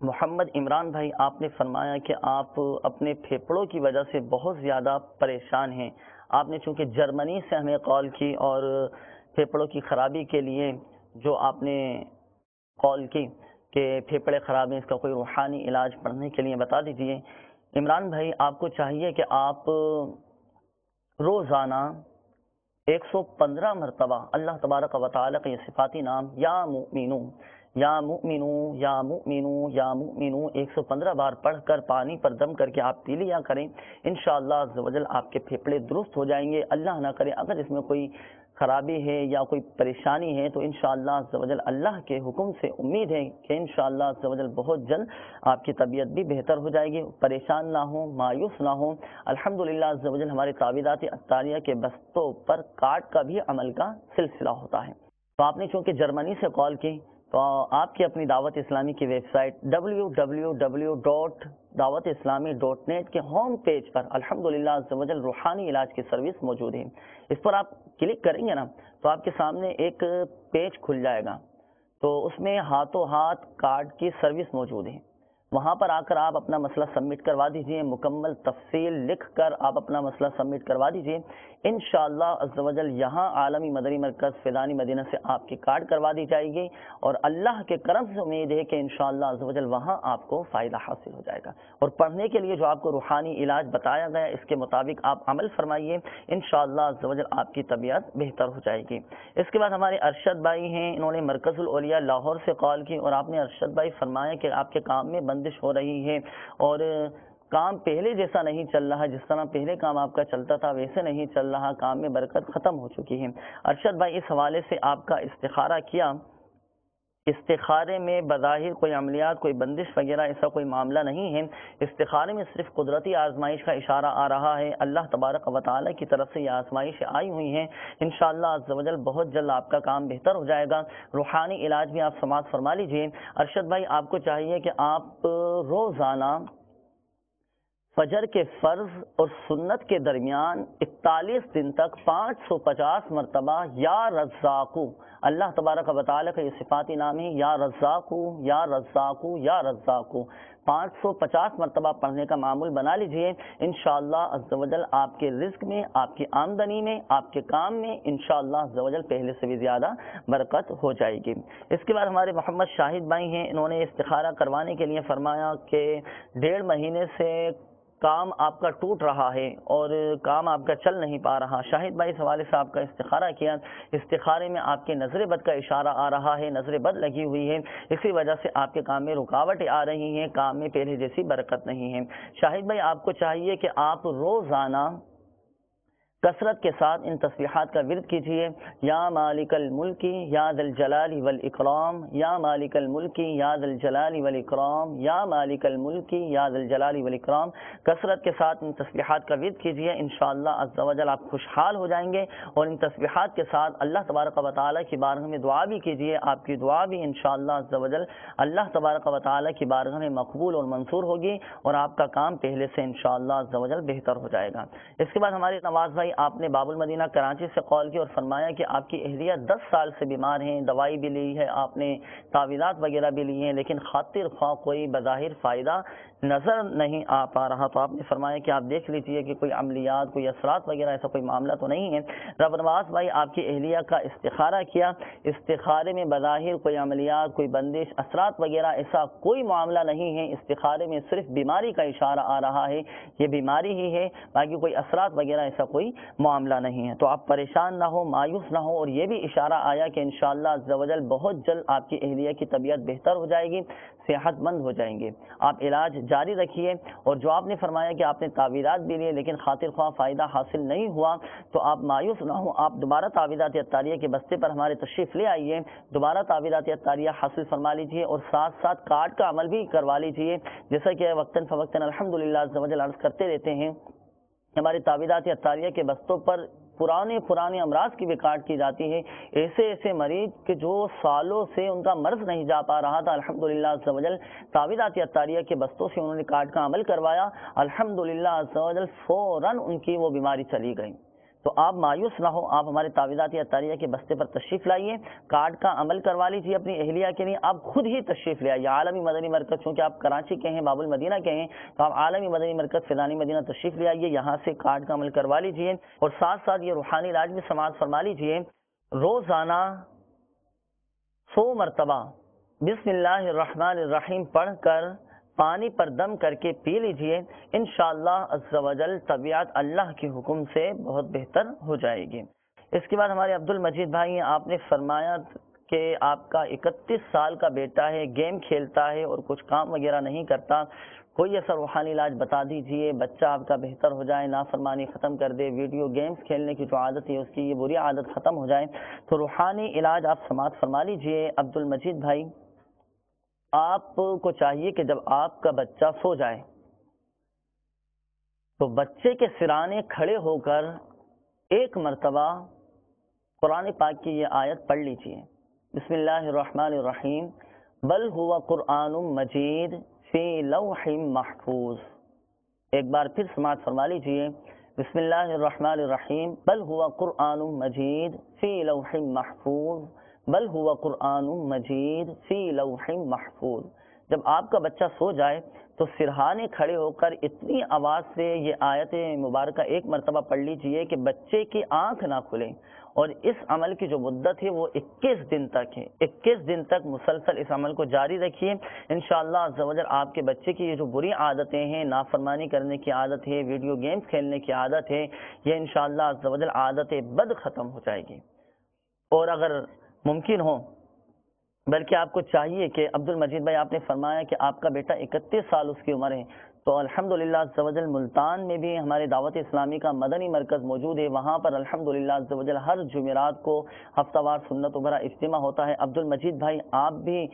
محمد عمران بھائی، آپ نے فرمایا کہ آپ اپنے پھیپھڑوں کی وجہ سے بہت زیادہ پریشان ہیں. آپ نے چونکہ جرمنی سے ہمیں کال کی اور پھیپھڑوں کی خرابی کے لیے جو آپ نے کال کی کہ پھیپھڑے خراب ہیں، اس کا کوئی روحانی علاج پڑھنے کے لیے بتا دیجئے. عمران بھائی، آپ کو چاہیے کہ آپ روزانہ 115 مرتبہ اللہ تبارک و تعالیٰ کا یہ صفاتی نام یا مؤمنو یا مؤمنو یا مؤمنو یا مؤمنو 115 بار پڑھ کر پانی پر دم کر کے آپ پی لیا کریں. انشاءاللہ عز و جل آپ کے پھیپھڑے درست ہو جائیں گے. اللہ نہ کرے اگر اس میں کوئی خرابی ہے یا کوئی پریشانی ہے تو انشاءاللہ عز و جل اللہ کے حکم سے امید ہے کہ انشاءاللہ عز و جل بہت جلد آپ کی طبیعت بھی بہتر ہو جائے گی. پریشان نہ ہوں، مایوس نہ ہوں. الحمدللہ عز و جل ہمارے تعویذات اطاریہ کے بستوں پر کاٹ کا بھی عمل کا سلسلہ ہوتا ہے. تو آپ نے چونکہ جرمنی سے کال کی تو آپ کی اپنی دعوت اسلامی کی ویب سائٹ www.dawatislami.net کے ہوم پیج پر الحمدللہ عز و جل روحانی علاج کی سروس موجود ہے. اس پر آپ کلک کریں گے نا تو آپ کے سامنے ایک پیج کھل جائے گا، تو اس میں ہاتھوں ہاتھ کارڈ کی سروس موجود ہے. وہاں پر آ کر آپ اپنا مسئلہ سبمٹ کروا دیجئے، مکمل تفصیل لکھ کر آپ اپنا مسئلہ سبمٹ کروا دیجئے. انشاءاللہ عز و جل یہاں عالمی مدنی مرکز فیضانی مدینہ سے آپ کی کارڈ کروا دی جائے گی اور اللہ کے کرم سے امید ہے کہ انشاءاللہ عز و جل وہاں آپ کو فائدہ حاصل ہو جائے گا. اور پڑھنے کے لیے جو آپ کو روحانی علاج بتایا گیا اس کے مطابق آپ عمل فرمائیے، انشاءاللہ عز و جل آپ کی طبیعت بہتر ہو جائے گی. اس کے بعد ہمارے ارشد بھائی ہیں، انہوں نے مرکز الاولیاء لاہور سے کال کی اور آپ نے ارشد بھائی فرمایا کہ آپ کے کام میں بندش ہو رہی ہے اور کام پہلے جیسا نہیں چل رہا، جس طرح پہلے کام آپ کا چلتا تھا ویسے نہیں چل رہا، کام میں برکت ختم ہو چکی ہے. ارشد بھائی اس حوالے سے آپ کا استخارہ کیا. استخارے میں بظاہر کوئی عملیات، کوئی بندش وغیرہ ایسا کوئی معاملہ نہیں ہے. استخارے میں صرف قدرتی آزمائش کا اشارہ آ رہا ہے. اللہ تبارک و تعالیٰ کی طرف سے یہ آزمائش آئی ہوئی ہیں. انشاءاللہ عز و جل بہت جلد آپ کا کام بہتر ہو جائے گا. روحانی علاج بھی آپ سماعت فرما لیجئے. ارشد بھائی آپ کو چاہیے کہ آپ روزانہ فجر کے فرض اور سنت کے درمیان 41 دن تک 550 مرتبہ یا رزاقو، اللہ تبارک و تعالیٰ کا یہ صفاتی نام ہے یا رزاقو یا رزاقو یا رزاقو، 550 مرتبہ پڑھنے کا معمول بنا لیجئے. انشاءاللہ عز و جل آپ کے رزق میں، آپ کی آمدنی میں، آپ کے کام میں انشاءاللہ عز و جل پہلے سے بھی زیادہ برکت ہو جائے گی. اس کے بعد ہمارے محمد شاہد بھائی ہیں، انہوں نے استخارہ کروانے کے لیے فرمایا کہ 1.5 مہینے سے کام آپ کا ٹوٹ رہا ہے اور کام آپ کا چل نہیں پا رہا. شاہد بھائی اس حوالے سے آپ کا استخارہ کیا. استخارے میں آپ کے نظر بد کا اشارہ آ رہا ہے، نظر بد لگی ہوئی ہے، اسی وجہ سے آپ کے کام میں رکاوٹیں آ رہی ہیں، کام میں پہلے جیسی برکت نہیں ہے. شاہد بھائی آپ کو چاہیے کہ آپ روزانہ کثرت کے ساتھ ان تسبیحات کا ورد کیجیے. یا مالک الملک یا ذی الجلال والاکرام، یا مالک الملک یا ذی الجلال والاکرام، یا مالک الملک یا ذی الجلال والاکرام. کثرت کے ساتھ ان تسبیحات کا ورد کیجیے. انشاءاللہ عز و جل آپ خوشحال ہو جائیں گے. اور ان تسبیحات کے ساتھ اللہ تبارک و تعالیٰ کی بارگاہ میں دعا بھی کیجیے. آپ کی دعا بھی انشاءاللہ عز و جل اللہ تبارک و تعالیٰ کی بارگاہ میں مقبول اور منصور ہوگی اور آپ کا کام پہلے سے انشاءاللہ عز و جل بہتر ہو جائے گا. اس کے بعد ہمارے نواز بھائی، آپ نے باب المدینہ کراچی سے کال کی اور فرمایا کہ آپ کی اہلیہ 10 سال سے بیمار ہیں، دوائی بھی لی ہے آپ نے، تعویذات وغیرہ بھی لی ہیں، لیکن خاطر خواہ کوئی بظاہر فائدہ نظر نہیں آ پا رہا. تو آپ نے فرمایا کہ آپ دیکھ لیجئے کہ کوئی عملیات، کوئی اثرات وغیرہ ایسا کوئی معاملہ تو نہیں ہے. رب نواز بھائی آپ کی اہلیہ کا استخارہ کیا. استخارے میں بظاہر کوئی عملیات، کوئی بندش، اثرات وغیرہ ایسا کوئی معاملہ نہیں ہے. استخارے میں صرف بیماری کا اشارہ آ رہا ہے، یہ بیماری ہی ہے، باقی کوئی اثرات وغیرہ ایسا کوئی معاملہ نہیں ہے. تو آپ پریشان نہ ہو، مایوس نہ ہو، اور یہ بھی اشارہ آیا کہ انشاءاللہ عز و جل بہت جلد آپ کی اہلیہ کی طبیعت بہتر ہو جائے گی، صحت مند ہو جائیں گے. آپ علاج جاری رکھیے. اور جو آپ نے فرمایا کہ آپ نے تعویذات بھی لیے لیکن خاطر خواہ فائدہ حاصل نہیں ہوا، تو آپ مایوس نہ ہو، آپ دوبارہ تعویذات اطاریہ کے بستے پر ہمارے تشریف لے آئیے، دوبارہ تعویذات اطاریہ حاصل فرما لیجیے، اور ساتھ ساتھ کارڈ کا عمل بھی کروا لیجیے. جیسا کہ وقتاً فوقتاً الحمدللہ عز و جل عرض کرتے رہتے ہیں، ہماری تعویذات اطاریہ کے بستوں پر پرانے امراض کی بھی کاٹ کی جاتی ہے. ایسے مریض کہ جو سالوں سے ان کا مرض نہیں جا پا رہا تھا، الحمدللہ عز و جل تعویذات اطاریہ کے بستوں سے انہوں نے کاٹ کا عمل کروایا، الحمدللہ عز و جل فوراً ان کی وہ بیماری چلی گئی. تو آپ مایوس نہ ہو، آپ ہمارے تعویذات اطاریہ کے بستے پر تشریف لائیے، کارڈ کا عمل کروا لیجیے اپنی اہلیہ کے لیے. آپ خود ہی تشریف لے آئیے. عالمی مدنی مرکز، چونکہ آپ کراچی کے ہیں، باب المدینہ کے ہیں، تو آپ عالمی مدنی مرکز فیضانی مدینہ تشریف لے آئیے، یہاں سے کارڈ کا عمل کروا لیجیے، اور ساتھ ساتھ یہ روحانی علاج بھی سماعت فرما لیجیے. روزانہ 100 مرتبہ بسم اللہ الرحمن الرحیم پڑھ کر پانی پر دم کر کے پی لیجئے، انشاءاللہ عز و جل طبیعت اللہ کے حکم سے بہت بہتر ہو جائے گی. اس کے بعد ہمارے عبد المجید بھائی ہیں، آپ نے فرمایا کہ آپ کا 31 سال کا بیٹا ہے، گیم کھیلتا ہے اور کچھ کام وغیرہ نہیں کرتا، کوئی ایسا روحانی علاج بتا دیجئے بچہ آپ کا بہتر ہو جائے، نافرمانی ختم کر دے، ویڈیو گیمز کھیلنے کی جو عادت ہے اس کی یہ بری عادت ختم ہو جائے. تو روحانی علاج آپ سماعت فرما لیجئے. عبد المجید بھائی، آپ کو چاہیے کہ جب آپ کا بچہ سو جائے تو بچے کے سرانے کھڑے ہو کر ایک مرتبہ قرآن پاک کی یہ آیت پڑھ لیجئے، بسم اللہ الرحمن الرحیم بل ہوا قرآن مجید فی لوح محفوظ. ایک بار پھر سماعت فرما لیجئے، بسم اللہ الرحمن الرحیم بل ہوا قرآن مجید فی لوح محفوظ بل ہوا قرآن مجید فی لوح محفوظ. جب آپ کا بچہ سو جائے تو سرہانے کھڑے ہو کر اتنی آواز سے یہ آیت مبارکہ ایک مرتبہ پڑھ لیجئے کہ بچے کی آنکھ نہ کھلے. اور اس عمل کی جو مدت ہے وہ 21 دن تک ہے. 21 دن تک مسلسل اس عمل کو جاری رکھیے، انشاءاللہ عز و جل آپ کے بچے کی یہ جو بری عادتیں ہیں، نافرمانی کرنے کی عادت ہے، ویڈیو گیمز کھیلنے کی عادت ہے، یہ انشاءاللہ عز و جل عادت بد ختم ہو جائے گی. اور اگر ممکن ہو، بلکہ آپ کو چاہیے کہ عبد المجید بھائی، آپ نے فرمایا کہ آپ کا بیٹا 31 سال اس کی عمر ہے، تو الحمدللہ عز و جل ملتان میں بھی ہمارے دعوت اسلامی کا مدنی مرکز موجود ہے، وہاں پر الحمدللہ عز و جل ہر جمعرات کو ہفتہ وار سنت و برا اجتماع ہوتا ہے. عبد المجید بھائی، آپ بھی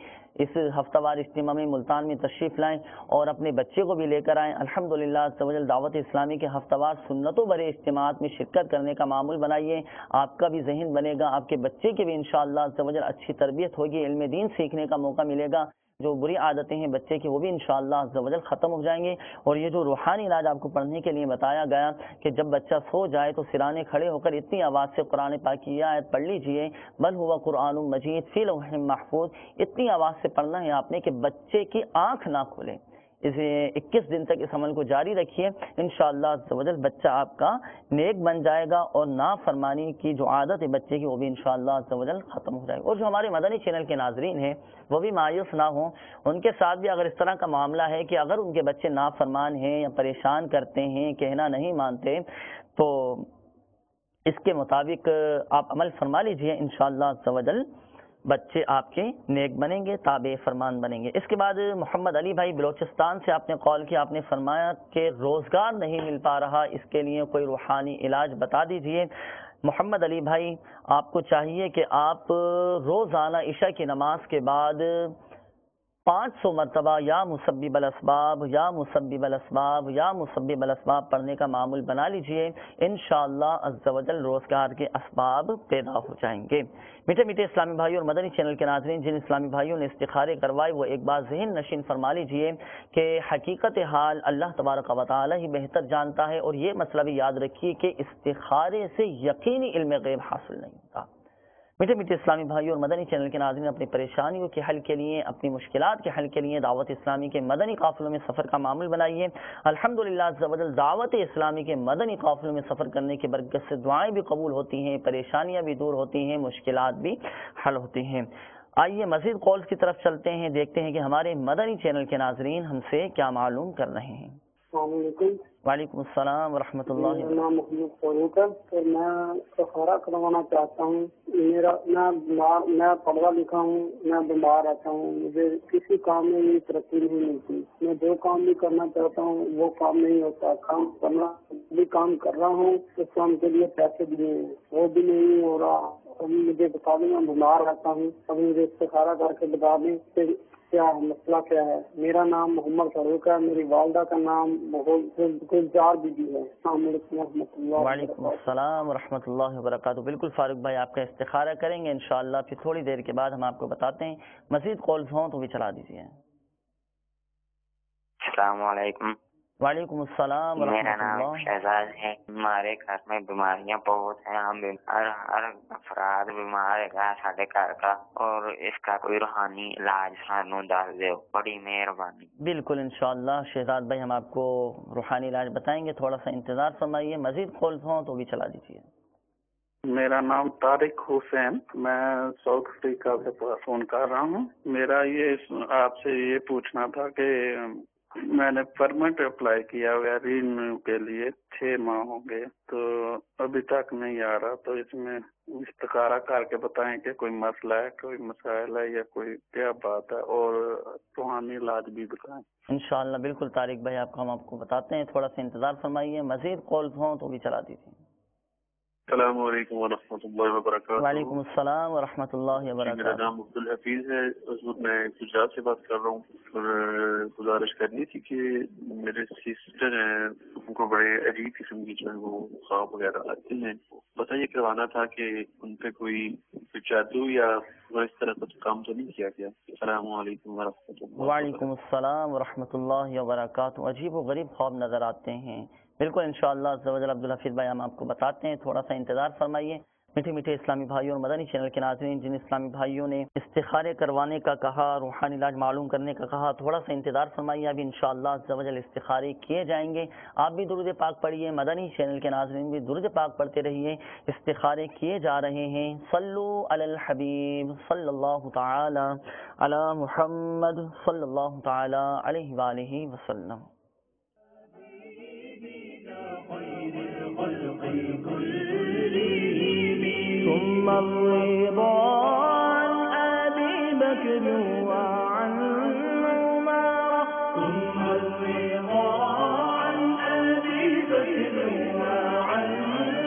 اس ہفتہ وار اجتماع میں ملتان میں تشریف لائیں اور اپنے بچے کو بھی لے کر آئیں. الحمدللہ عز و جل دعوت اسلامی کے ہفتہ وار سنت و برے اجتماعات میں شرکت کرنے کا معمول بنائیے. آپ کا بھی ذہن بنے گا، آپ کے بچے کی بھی انشاءاللہ عز و جل اچھی تربیت ہوگی، علم دین سیکھنے کا موقع ملے گا، جو بری عادتیں ہیں بچے کی وہ بھی انشاءاللہ عز و جل ختم ہو جائیں گے. اور یہ جو روحانی علاج آپ کو پڑھنے کے لیے بتایا گیا کہ جب بچہ سو جائے تو سرانے کھڑے ہو کر اتنی آواز سے قرآن پاک کی آیت پڑھ لیجئے، بل ہوا قرآن مجید فی لوح محفوظ. اتنی آواز سے پڑھنا ہے آپ نے کہ بچے کی آنکھ نہ کھلے. اسے 21 دن تک اس عمل کو جاری رکھیے، انشاءاللہ عز و جل بچہ آپ کا نیک بن جائے گا، اور نافرمانی کی جو عادت ہے بچے کی وہ بھی انشاءاللہ عز و جل ختم ہو جائے گا. اور جو ہمارے مدنی چینل کے ناظرین ہیں وہ بھی مایوس نہ ہوں، ان کے ساتھ بھی اگر اس طرح کا معاملہ ہے کہ اگر ان کے بچے نافرمان ہیں یا پریشان کرتے ہیں، کہنا نہیں مانتے، تو اس کے مطابق آپ عمل فرما لیجئے، انشاءاللہ عز و جل بچے آپ کے نیک بنیں گے، تابع فرمان بنیں گے. اس کے بعد محمد علی بھائی بلوچستان سے آپ نے کال کیا، آپ نے فرمایا کہ روزگار نہیں مل پا رہا، اس کے لیے کوئی روحانی علاج بتا دیجئے. محمد علی بھائی، آپ کو چاہیے کہ آپ روزانہ عشاء کی نماز کے بعد 500 مرتبہ یا مسبب الاسباب یا مسبب الاسباب یا مسبب الاسباب پڑھنے کا معمول بنا لیجئے، انشاءاللہ عز و جل روزگار کے اسباب پیدا ہو جائیں گے. میٹھے میٹھے اسلامی بھائیوں اور مدنی چینل کے ناظرین، جن اسلامی بھائیوں نے استخارے کروائے وہ ایک بار ذہن نشین فرما لیجئے کہ حقیقت حال اللہ تبارک و تعالی ہی بہتر جانتا ہے، اور یہ مسئلہ بھی یاد رکھیے کہ استخارے سے یقینی علم غیب حاصل نہیں ہوتا. میٹھے میٹھے اسلامی بھائیوں اور مدنی چینل کے ناظرین، اپنی پریشانیوں کے حل کے لیے، اپنی مشکلات کے حل کے لیے دعوت اسلامی کے مدنی قافلوں میں سفر کا معمول بنائیے. الحمدللہ عز و جل دعوت اسلامی کے مدنی قافلوں میں سفر کرنے کی برکت سے دعائیں بھی قبول ہوتی ہیں، پریشانیاں بھی دور ہوتی ہیں، مشکلات بھی حل ہوتی ہیں. آئیے مزید کالز کی طرف چلتے ہیں، دیکھتے ہیں کہ ہمارے مدنی چینل کے ناظرین ہم سے کیا معلوم کر رہے ہیں.
السلام علیکم.
وعلیکم السلام ورحمۃ اللہ.
میرا نام محمد فاروق ہے اور میں استخارہ کروانا چاہتا ہوں. میں پڑھا لکھا ہوں, میں بیمار رہتا ہوں, مجھے کسی کام میں بھی ترقی نہیں ملتی. میں جو کام بھی کرنا چاہتا ہوں وہ کام نہیں ہوتا. کام کرنا بھی کام کر رہا ہوں, اس کام کے لیے پیسے بھی نہیں ہیں, وہ بھی نہیں ہو رہا. ابھی مجھے بتا دیں, میں بیمار رہتا ہوں, ابھی مجھے استخارہ کر کے بتا دیں کیا مسئلہ کیا ہے. میرا نام محمد فاروق ہے, میری والدہ کا نام گلزار بی بی ہے. السلام علیکم ورحمۃ اللہ.
وعلیکم السلام ورحمۃ اللہ وبرکاتہ. بالکل فاروق بھائی, آپ کا استخارہ کریں گے انشاءاللہ, پھر تھوڑی دیر کے بعد ہم آپ کو بتاتے ہیں. مزید کالز ہوں تو بھی چلا دیجیے.
السلام علیکم.
وعلیکم السلام ورحمۃ اللہ.
میرا نام شہزاد ہے. ہمارے گھر میں بیماریاں بہت ہیں, ہم ہر افراد بیمار ہے سارے گھر کا, اور اس کا کوئی روحانی علاج سانو دس دیو, بڑی مہربانی.
بالکل انشاءاللہ شہزاد بھائی, ہم آپ کو روحانی علاج بتائیں گے, تھوڑا سا انتظار فرمائیے. مزید کالز ہوں تو بھی چلا دیجیے.
میرا نام طارق حسین, میں ساؤتھ افریقہ سے فون کر رہا ہوں. میرا یہ آپ سے یہ پوچھنا تھا کہ میں نے پرمنٹ اپلائی کیا ہوا رینیو کے لیے, 6 ماہ ہو گئے تو ابھی تک نہیں آ رہا. تو اس میں استخارہ کر کے بتائیں کہ کوئی مسئلہ ہے, کوئی مسائل ہے یا کوئی کیا بات ہے, اور روحانی علاج بھی بتائیں.
انشاءاللہ بالکل طارق بھائی, ہم آپ کو بتاتے ہیں, تھوڑا سا انتظار فرمائیے. مزید کالز ہوں تو بھی چلا دیجیے.
السلام علیکم ورحمۃ اللہ وبرکاتہ.
وعلیکم السلام ورحمۃ اللہ وبرکاتہ.
میرا نام عبدالحفیظ ہے, میں گجرات سے بات کر رہا ہوں. اور گزارش کرنی تھی کہ میرے سسٹر ہیں, ان کو بڑے عجیب قسم کی جو ہے وہ خواب وغیرہ آتے ہیں. بس یہ کروانا تھا کہ ان پہ کوئی جادو یا اس طرح کا کام تو نہیں کیا گیا. السلام علیکم ورحمۃ اللہ.
وعلیکم السلام ورحمۃ اللہ وبرکاتہ. عجیب و غریب خواب نظر آتے ہیں. بالکل انشاءاللہ عزوجل عبدالحفیظ بھائی, ہم آپ کو بتاتے ہیں, تھوڑا سا انتظار فرمائیے. میٹھے میٹھے اسلامی بھائیوں اور مدنی چینل کے ناظرین, جن اسلامی بھائیوں نے استخارے کروانے کا کہا, روحانی علاج معلوم کرنے کا کہا, تھوڑا سا انتظار فرمائیے. ابھی انشاءاللہ عزوجل استخارے کیے جائیں گے. آپ بھی درود پاک پڑھیے, مدنی چینل کے ناظرین بھی درود پاک پڑھتے رہیے. استخارے کیے جا رہے ہیں. صلو علی الحبیب صلی اللہ تعالی علی محمد صلی اللہ تعالی علیہ وآلہ وسلم.
ثم الرضا عن أبي بكر وعن عمر,
ثم الرضا عن أبي بكر وعن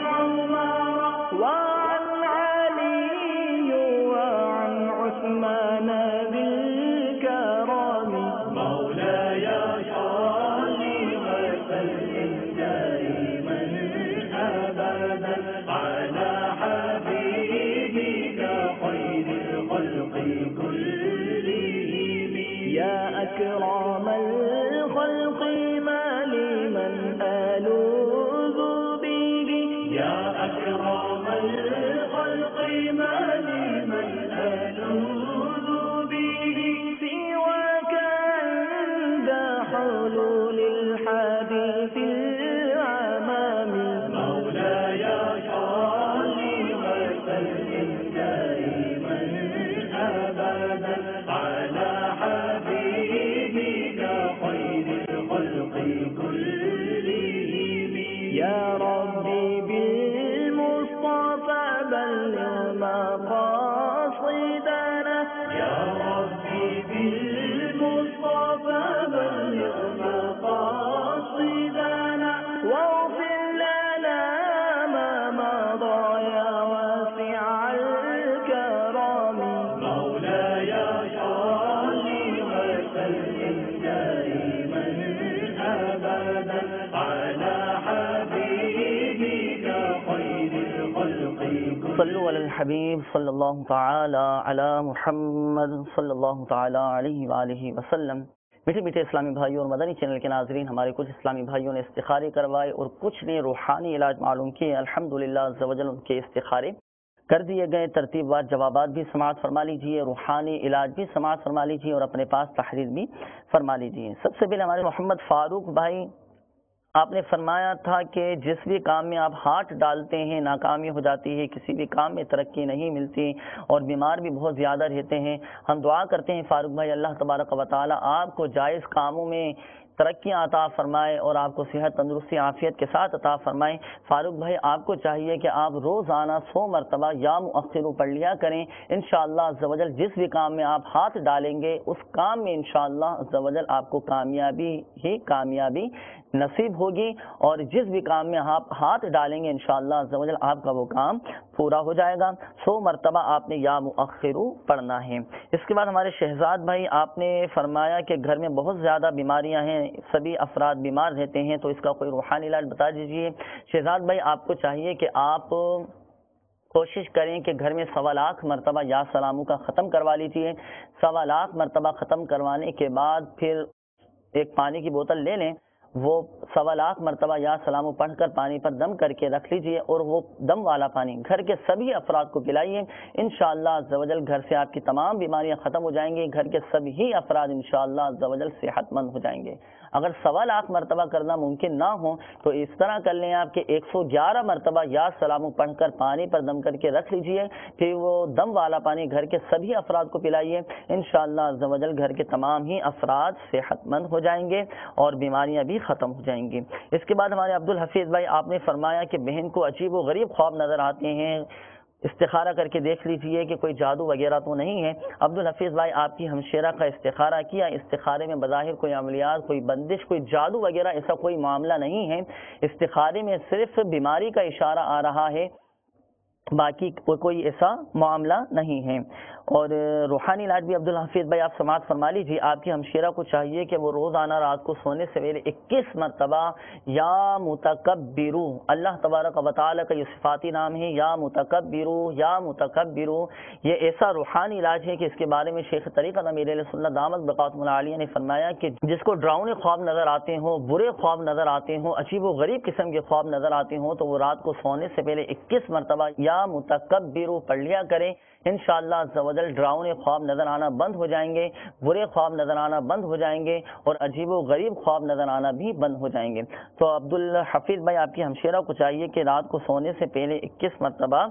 عمر,
وعن علي وعن عثمان بالكرم.
مولاي صل وسلم دائما أبدا على حبيبك خير الخلق كلهم.
يا أكرم الخلق ما لمن ألوذ به,
يا أكرم الخلق ما لمن ألوذ به,
سواك عند حلول الحديث العمام.
مولاي صل وسلم دائما أبدا على حبيبك خير الخلق كلهم.
يا ربي بالمصطفى بلغ مقاصدنا,
يا ربي بالمصطفى بلغ مقاصدنا,
واغفر لنا ما مضى يا واسع الكرم.
مولاي صل وسلم دائما أبدا على حبيبك خير الخلق كلهم.
صلو علی الحبیب صلی اللہ تعالی علی محمد صلی اللہ تعالی علیہ وآلہ وسلم. میٹھے میٹھے اسلامی بھائیوں اور مدنی چینل کے ناظرین, ہمارے کچھ اسلامی بھائیوں نے استخارے کروائے اور کچھ نے روحانی علاج معلوم کیے. الحمدللہ عزوجل ان کے استخارے کر دیے گئے. ترتیب وار جوابات بھی سماعت فرما لیجیے, روحانی علاج بھی سماعت فرما لیجیے, اور اپنے پاس تحریر بھی فرما لیجیے. سب سے پہلے ہمارے محمد فاروق بھائی آپ نے فرمایا تھا کہ جس بھی کام میں آپ ہاتھ ڈالتے ہیں ناکامی ہو جاتی ہے، کسی بھی کام میں ترقی نہیں ملتی اور بیمار بھی بہت زیادہ رہتے ہیں. ہم دعا کرتے ہیں فاروق بھائی اللہ تبارک و تعالی آپ کو جائز کاموں میں ترقیاں عطا فرمائے اور آپ کو صحت تندرستی عافیت کے ساتھ عطا فرمائے. فاروق بھائی آپ کو چاہیے کہ آپ روزانہ 100 مرتبہ یا مؤخر پڑھ لیا کریں. انشاءاللہ عز و جل جس بھی کام میں آپ ہاتھ ڈالیں گے اس کام میں انشاءاللہ عز و جل آپ کو کامیابی ہی کامیابی نصیب ہوگی، اور جس بھی کام میں آپ ہاتھ ڈالیں گے انشاءاللہ عز و جل آپ کا وہ کام پورا ہو جائے گا. 100 مرتبہ آپ نے یا مؤخرو پڑھنا ہے. اس کے بعد ہمارے شہزاد بھائی آپ نے فرمایا کہ گھر میں بہت زیادہ بیماریاں ہیں، سبھی افراد بیمار رہتے ہیں، تو اس کا کوئی روحانی علاج بتا دیجیے. شہزاد بھائی آپ کو چاہیے کہ آپ کوشش کریں کہ گھر میں 1.25 لاکھ مرتبہ یا سلاموں کا ختم کروا لیجیے. 1.25 لاکھ مرتبہ ختم کروانے کے بعد پھر ایک پانی کی بوتل لے لیں، وہ 1.25 لاکھ مرتبہ یا سلام پڑھ کر پانی پر دم کر کے رکھ لیجئے اور وہ دم والا پانی گھر کے سبھی افراد کو پلائیے. انشاءاللہ عز و جل گھر سے آپ کی تمام بیماریاں ختم ہو جائیں گی، گھر کے سبھی افراد انشاءاللہ عز و جل صحت مند ہو جائیں گے. اگر 1.25 لاکھ مرتبہ کرنا ممکن نہ ہو تو اس طرح کر لیں آپ کہ 111 مرتبہ یا سلام پڑھ کر پانی پر دم کر کے رکھ لیجئے، پھر وہ دم والا پانی گھر کے سبھی افراد کو پلائیے. انشاءاللہ عز و جل گھر کے تمام ہی افراد صحت مند ہو جائیں گے اور بیماریاں بھی ختم ہو جائیں گی. اس کے بعد ہمارے عبدالحفیظ بھائی آپ نے فرمایا کہ بہن کو عجیب و غریب خواب نظر آتے ہیں، استخارہ کر کے دیکھ لیجئے کہ کوئی جادو وغیرہ تو نہیں ہے. عبدالحفیظ بھائی آپ کی ہمشیرہ کا استخارہ کیا، استخارے میں بظاہر کوئی عملیات، کوئی بندش، کوئی جادو وغیرہ ایسا کوئی معاملہ نہیں ہے. استخارے میں صرف بیماری کا اشارہ آ رہا ہے، باقی کوئی ایسا معاملہ نہیں ہے. اور روحانی علاج بھی عبدالحفیظ بھائی آپ سماعت فرما لیجیے. آپ کی ہمشیرہ کو چاہیے کہ وہ روزانہ رات کو سونے سے پہلے 21 مرتبہ یا متکبرو، اللہ تبارک و تعالی کا یہ صفاتی نام ہے، یا متکبرو یا متکبرو. یہ ایسا روحانی علاج ہے کہ اس کے بارے میں شیخ طریقت امیر اہل سنت دامت بقاتم العالیہ نے فرمایا کہ جس کو ڈراؤنے خواب نظر آتے ہوں، برے خواب نظر آتے ہوں، عجیب و غریب قسم کے خواب نظر آتے ہوں، تو وہ رات کو سونے سے پہلے 21 مرتبہ یا متکبرو پڑھ لیا کریں. انشاءاللہ عز و جل ڈراؤنے خواب نظر آنا بند ہو جائیں گے، برے خواب نظر آنا بند ہو جائیں گے اور عجیب و غریب خواب نظر آنا بھی بند ہو جائیں گے. تو عبدالحفیظ بھائی آپ کی ہمشیرہ کو چاہیے کہ رات کو سونے سے پہلے 21 مرتبہ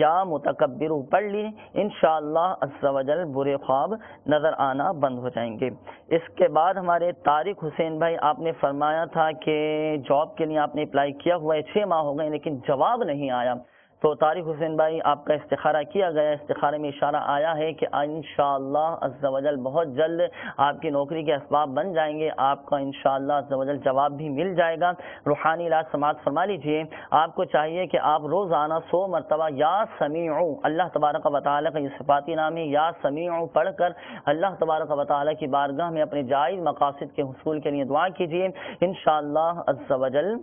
یا متکبر پڑھ لی، انشاءاللہ عز و جل برے خواب نظر آنا بند ہو جائیں گے. اس کے بعد ہمارے طارق حسین بھائی آپ نے فرمایا تھا کہ جاب کے لیے آپ نے اپلائی کیا ہوا ہے، 6 ماہ ہو گئے لیکن جواب نہیں آیا. تو طارق حسین بھائی آپ کا استخارہ کیا گیا، استخارے میں اشارہ آیا ہے کہ انشاءاللہ عز و جل بہت جلد آپ کی نوکری کے اسباب بن جائیں گے، آپ کا انشاءاللہ عز و جل جواب بھی مل جائے گا. روحانی علاج سماعت فرما لیجئے. آپ کو چاہیے کہ آپ روزانہ 100 مرتبہ یا سمیع، اللہ تبارک و تعالی کا یہ صفاتی نام ہے، یا سمیع پڑھ کر اللہ تبارک و تعالی کی بارگاہ میں اپنے جائز مقاصد کے حصول کے لیے دعا کیجئے. انشاءاللہ عز و جل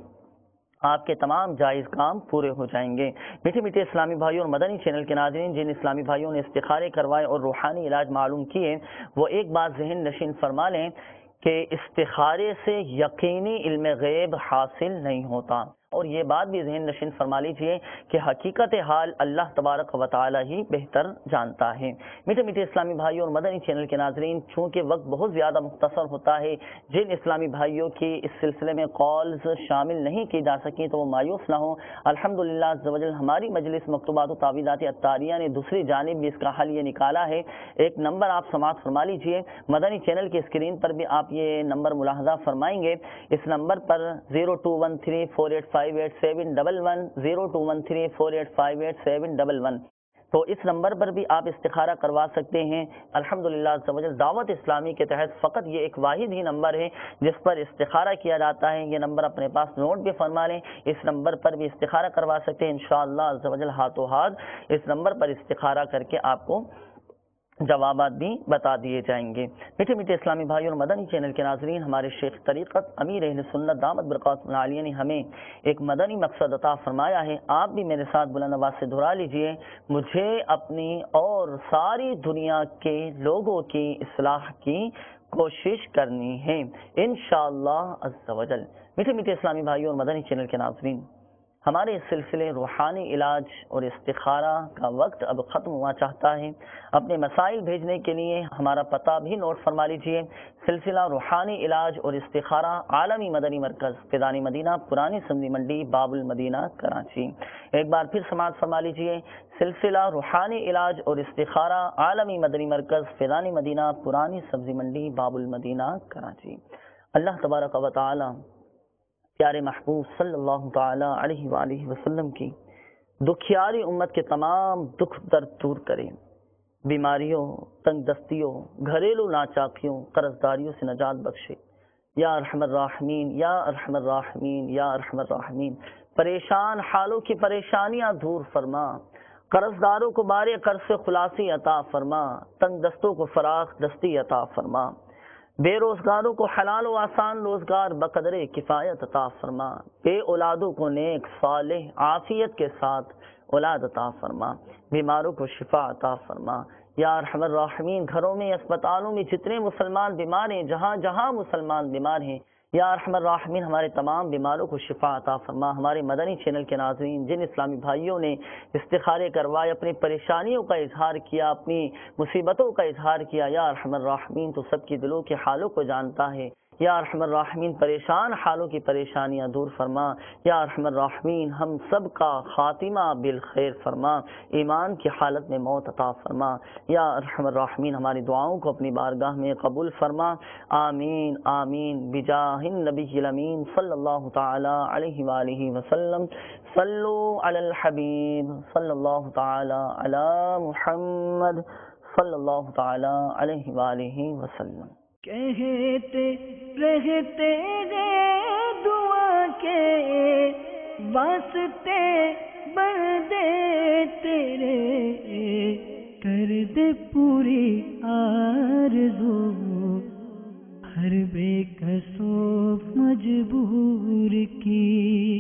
آپ کے تمام جائز کام پورے ہو جائیں گے. میٹھے میٹھے اسلامی بھائیوں اور مدنی چینل کے ناظرین، جن اسلامی بھائیوں نے استخارے کروائے اور روحانی علاج معلوم کیے، وہ ایک بات ذہن نشین فرما لیں کہ استخارے سے یقینی علم غیب حاصل نہیں ہوتا. اور یہ بات بھی ذہن نشین فرما لیجیے کہ حقیقت حال اللہ تبارک و تعالی ہی بہتر جانتا ہے. میٹھے میٹھے اسلامی بھائیوں اور مدنی چینل کے ناظرین، چونکہ وقت بہت زیادہ مختصر ہوتا ہے، جن اسلامی بھائیوں کی اس سلسلے میں کالز شامل نہیں کی جا سکیں تو وہ مایوس نہ ہوں. الحمدللہ عز و جل ہماری مجلس مکتوبات و تعویذات عطاریہ نے دوسری جانب بھی اس کا حل یہ نکالا ہے. ایک نمبر آپ سماعت فرما لیجیے، مدنی چینل کی اسکرین پر بھی آپ یہ نمبر ملاحظہ فرمائیں گے. اس نمبر پر 0213485711 0213485711 تو اس نمبر پر بھی آپ استخارہ کروا سکتے ہیں. الحمدللہ عز و جل دعوت اسلامی کے تحت فقط یہ ایک واحد ہی نمبر ہے جس پر استخارہ کیا جاتا ہے. یہ نمبر اپنے پاس نوٹ بھی فرما لیں، اس نمبر پر بھی استخارہ کروا سکتے ہیں. انشاءاللہ عز و جل ہاتھوں ہاتھ اس نمبر پر استخارہ کر کے آپ کو جوابات بھی بتا دیے جائیں گے. میٹھے میٹھے اسلامی بھائیوں اور مدنی چینل کے ناظرین، ہمارے شیخ طریقت امیر اہل سنت دامت برکاتہ العالیہ نے ہمیں ایک مدنی مقصد عطا فرمایا ہے. آپ بھی میرے ساتھ بلند آواز سے دہرا لیجئے، مجھے اپنی اور ساری دنیا کے لوگوں کی اصلاح کی کوشش کرنی ہے انشاءاللہ عز و جل. میٹھے میٹھے اسلامی بھائیوں اور مدنی چینل کے ناظرین، ہمارے سلسلے روحانی علاج اور استخارہ کا وقت اب ختم ہوا چاہتا ہے۔ اپنے مسائل بھیجنے کے لیے ہمارا پتہ بھی نوٹ فرما لیجئے۔ سلسلہ روحانی علاج اور استخارہ، عالمی مدنی مرکز، فیضانی مدینہ، پرانی سبزی منڈی، باب المدینہ، کراچی۔ ایک بار پھر سماعت فرما لیجئے۔ سلسلہ روحانی علاج اور استخارہ، عالمی مدنی مرکز، فیضانی مدینہ، پرانی سبزی منڈی، باب المدینہ، کراچی۔ اللہ تبارک و تعالی پیارے محبوب صلی اللہ تعالی علیہ وآلہ وسلم کی دکھیاری امت کے تمام دکھ درد دور کرے، بیماریوں، تنگ دستیوں، گھریلو ناچاکیوں، قرض داریوں سے نجات بخشے۔ یا ارحم الراحمین، یا ارحم الراحمین، یا ارحم الراحمین۔ پریشان حالوں کی پریشانیاں دور فرما، قرض داروں کو بارے قرض سے خلاصی عطا فرما، تنگ دستوں کو فراخ دستی عطا فرما، بے روزگاروں کو حلال و آسان روزگار بقدر کفایت عطا فرما، بے اولادوں کو نیک صالح عافیت کے ساتھ اولاد عطا فرما، بیماروں کو شفا عطا فرما۔ یا ارحم الراحمین، گھروں میں، اسپتالوں میں جتنے مسلمان بیمار ہیں، جہاں جہاں مسلمان بیمار ہیں، یا ارحم الراحمین ہمارے تمام بیماروں کو شفا عطا فرما۔ ہمارے مدنی چینل کے ناظرین، جن اسلامی بھائیوں نے استخارے کروائے، اپنی پریشانیوں کا اظہار کیا، اپنی مصیبتوں کا اظہار کیا، یا ارحم الراحمین تو سب کی دلوں کے حالوں کو جانتا ہے۔ یا ارحم الراحمین پریشان حالوں کی پریشانیاں دور فرما۔ یا ارحم الراحمین ہم سب کا خاتمہ بالخیر فرما، ایمان کی حالت میں موت عطا فرما۔ یا ارحم الراحمین ہماری دعاؤں کو اپنی بارگاہ میں قبول فرما۔ آمین آمین بجاہ النبی الامین صلی اللہ تعالی علیہ وآلہ وسلم۔ صلو علی الحبیب صلی اللہ تعالی علی محمد صلی اللہ تعالی علیہ وآلہ وسلم۔
کہتے رہتے گئے دعا کے واسطے بندے تیرے، کر دے پوری آرزو ہر بے کسو مجبور کی۔